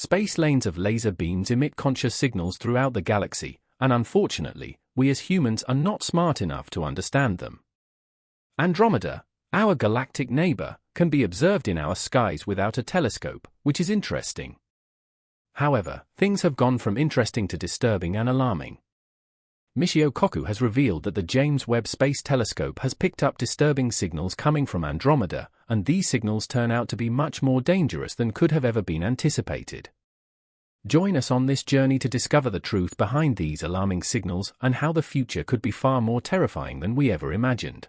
Space lanes of laser beams emit conscious signals throughout the galaxy, and unfortunately, we as humans are not smart enough to understand them. Andromeda, our galactic neighbor, can be observed in our skies without a telescope, which is interesting. However, things have gone from interesting to disturbing and alarming. Michio Kaku has revealed that the James Webb Space Telescope has picked up disturbing signals coming from Andromeda, and these signals turn out to be much more dangerous than could have ever been anticipated. Join us on this journey to discover the truth behind these alarming signals and how the future could be far more terrifying than we ever imagined.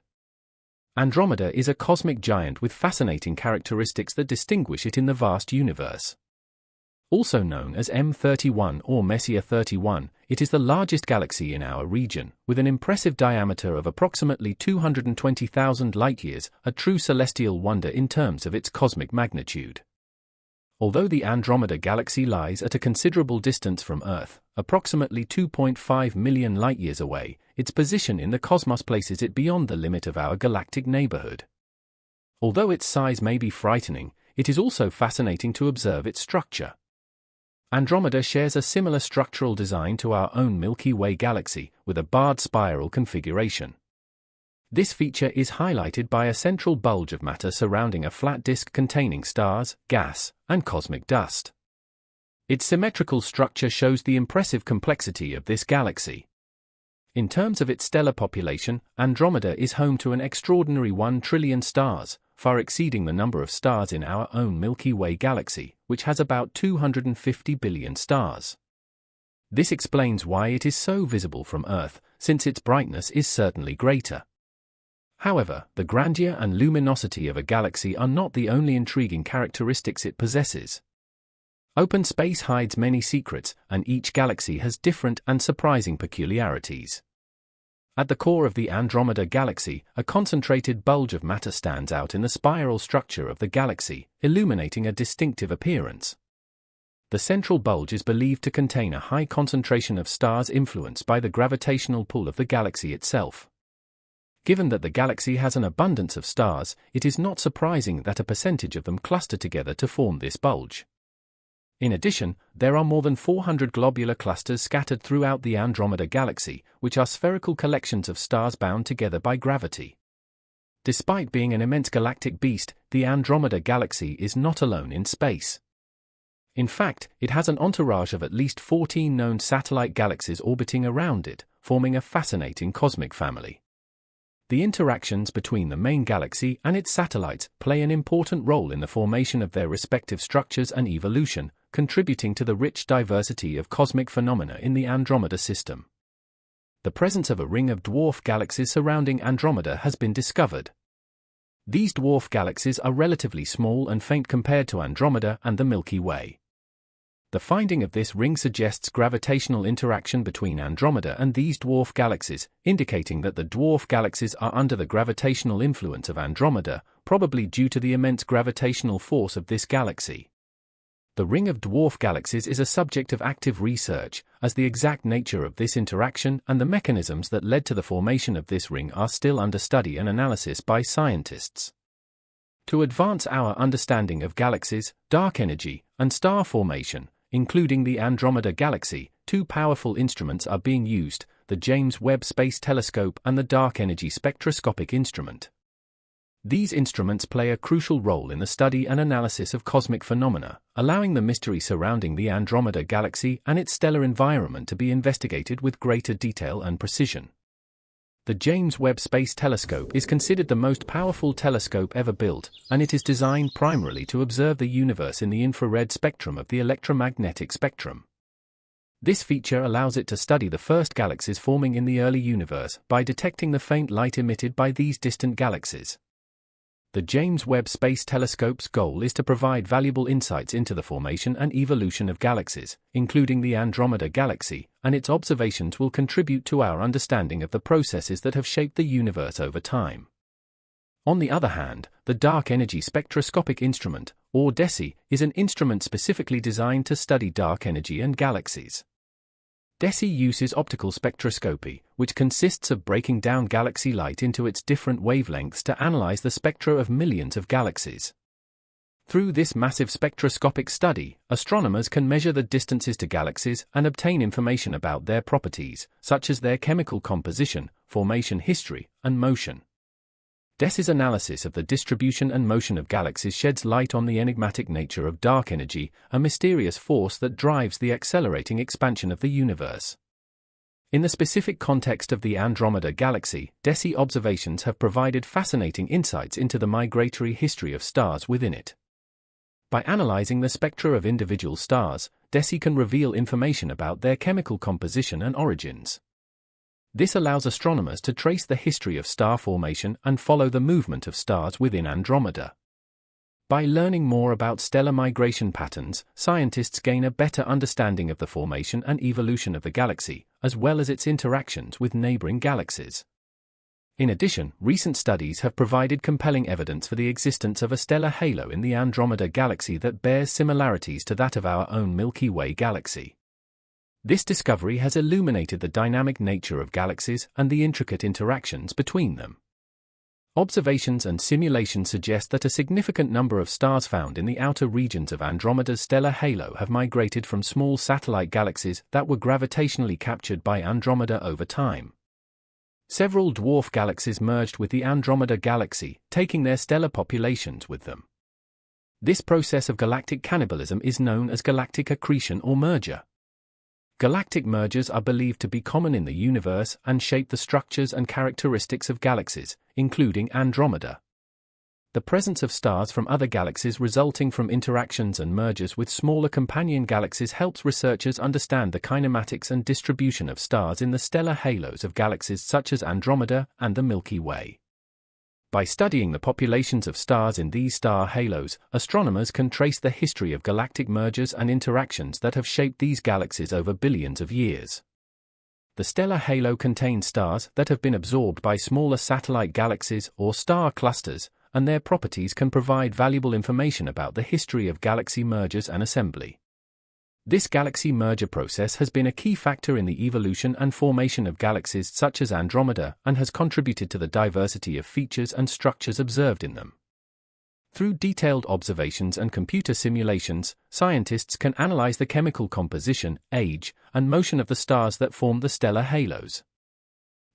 Andromeda is a cosmic giant with fascinating characteristics that distinguish it in the vast universe. Also known as M31 or Messier 31, it is the largest galaxy in our region, with an impressive diameter of approximately 220,000 light-years, a true celestial wonder in terms of its cosmic magnitude. Although the Andromeda galaxy lies at a considerable distance from Earth, approximately 2.5 million light-years away, its position in the cosmos places it beyond the limit of our galactic neighborhood. Although its size may be frightening, it is also fascinating to observe its structure. Andromeda shares a similar structural design to our own Milky Way galaxy, with a barred spiral configuration. This feature is highlighted by a central bulge of matter surrounding a flat disk containing stars, gas, and cosmic dust. Its symmetrical structure shows the impressive complexity of this galaxy. In terms of its stellar population, Andromeda is home to an extraordinary 1 trillion stars, far exceeding the number of stars in our own Milky Way galaxy, which has about 250 billion stars. This explains why it is so visible from Earth, since its brightness is certainly greater. However, the grandeur and luminosity of a galaxy are not the only intriguing characteristics it possesses. Open space hides many secrets, and each galaxy has different and surprising peculiarities. At the core of the Andromeda galaxy, a concentrated bulge of matter stands out in the spiral structure of the galaxy, illuminating a distinctive appearance. The central bulge is believed to contain a high concentration of stars influenced by the gravitational pull of the galaxy itself. Given that the galaxy has an abundance of stars, it is not surprising that a percentage of them cluster together to form this bulge. In addition, there are more than 400 globular clusters scattered throughout the Andromeda galaxy, which are spherical collections of stars bound together by gravity. Despite being an immense galactic beast, the Andromeda galaxy is not alone in space. In fact, it has an entourage of at least 14 known satellite galaxies orbiting around it, forming a fascinating cosmic family. The interactions between the main galaxy and its satellites play an important role in the formation of their respective structures and evolution, contributing to the rich diversity of cosmic phenomena in the Andromeda system. The presence of a ring of dwarf galaxies surrounding Andromeda has been discovered. These dwarf galaxies are relatively small and faint compared to Andromeda and the Milky Way. The finding of this ring suggests gravitational interaction between Andromeda and these dwarf galaxies, indicating that the dwarf galaxies are under the gravitational influence of Andromeda, probably due to the immense gravitational force of this galaxy. The ring of dwarf galaxies is a subject of active research, as the exact nature of this interaction and the mechanisms that led to the formation of this ring are still under study and analysis by scientists. To advance our understanding of galaxies, dark energy, and star formation, including the Andromeda galaxy, two powerful instruments are being used, the James Webb Space Telescope and the Dark Energy Spectroscopic Instrument. These instruments play a crucial role in the study and analysis of cosmic phenomena, allowing the mystery surrounding the Andromeda galaxy and its stellar environment to be investigated with greater detail and precision. The James Webb Space Telescope is considered the most powerful telescope ever built, and it is designed primarily to observe the universe in the infrared spectrum of the electromagnetic spectrum. This feature allows it to study the first galaxies forming in the early universe by detecting the faint light emitted by these distant galaxies. The James Webb Space Telescope's goal is to provide valuable insights into the formation and evolution of galaxies, including the Andromeda galaxy, and its observations will contribute to our understanding of the processes that have shaped the universe over time. On the other hand, the Dark Energy Spectroscopic Instrument, or DESI, is an instrument specifically designed to study dark energy and galaxies. DESI uses optical spectroscopy, which consists of breaking down galaxy light into its different wavelengths to analyze the spectra of millions of galaxies. Through this massive spectroscopic study, astronomers can measure the distances to galaxies and obtain information about their properties, such as their chemical composition, formation history, and motion. DESI's analysis of the distribution and motion of galaxies sheds light on the enigmatic nature of dark energy, a mysterious force that drives the accelerating expansion of the universe. In the specific context of the Andromeda galaxy, DESI observations have provided fascinating insights into the migratory history of stars within it. By analyzing the spectra of individual stars, DESI can reveal information about their chemical composition and origins. This allows astronomers to trace the history of star formation and follow the movement of stars within Andromeda. By learning more about stellar migration patterns, scientists gain a better understanding of the formation and evolution of the galaxy, as well as its interactions with neighboring galaxies. In addition, recent studies have provided compelling evidence for the existence of a stellar halo in the Andromeda galaxy that bears similarities to that of our own Milky Way galaxy. This discovery has illuminated the dynamic nature of galaxies and the intricate interactions between them. Observations and simulations suggest that a significant number of stars found in the outer regions of Andromeda's stellar halo have migrated from small satellite galaxies that were gravitationally captured by Andromeda over time. Several dwarf galaxies merged with the Andromeda galaxy, taking their stellar populations with them. This process of galactic cannibalism is known as galactic accretion or merger. Galactic mergers are believed to be common in the universe and shape the structures and characteristics of galaxies, including Andromeda. The presence of stars from other galaxies resulting from interactions and mergers with smaller companion galaxies helps researchers understand the kinematics and distribution of stars in the stellar halos of galaxies such as Andromeda and the Milky Way. By studying the populations of stars in these star halos, astronomers can trace the history of galactic mergers and interactions that have shaped these galaxies over billions of years. The stellar halo contains stars that have been absorbed by smaller satellite galaxies or star clusters, and their properties can provide valuable information about the history of galaxy mergers and assembly. This galaxy merger process has been a key factor in the evolution and formation of galaxies such as Andromeda and has contributed to the diversity of features and structures observed in them. Through detailed observations and computer simulations, scientists can analyze the chemical composition, age, and motion of the stars that form the stellar halos.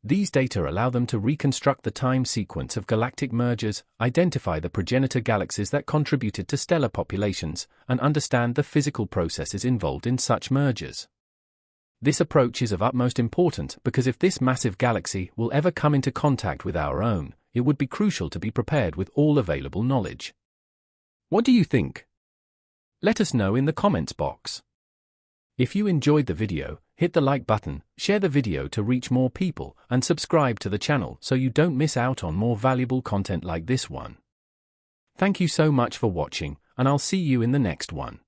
These data allow them to reconstruct the time sequence of galactic mergers, identify the progenitor galaxies that contributed to stellar populations, and understand the physical processes involved in such mergers. This approach is of utmost importance because if this massive galaxy will ever come into contact with our own, it would be crucial to be prepared with all available knowledge. What do you think? Let us know in the comments box. If you enjoyed the video, hit the like button, share the video to reach more people, and subscribe to the channel so you don't miss out on more valuable content like this one. Thank you so much for watching, and I'll see you in the next one.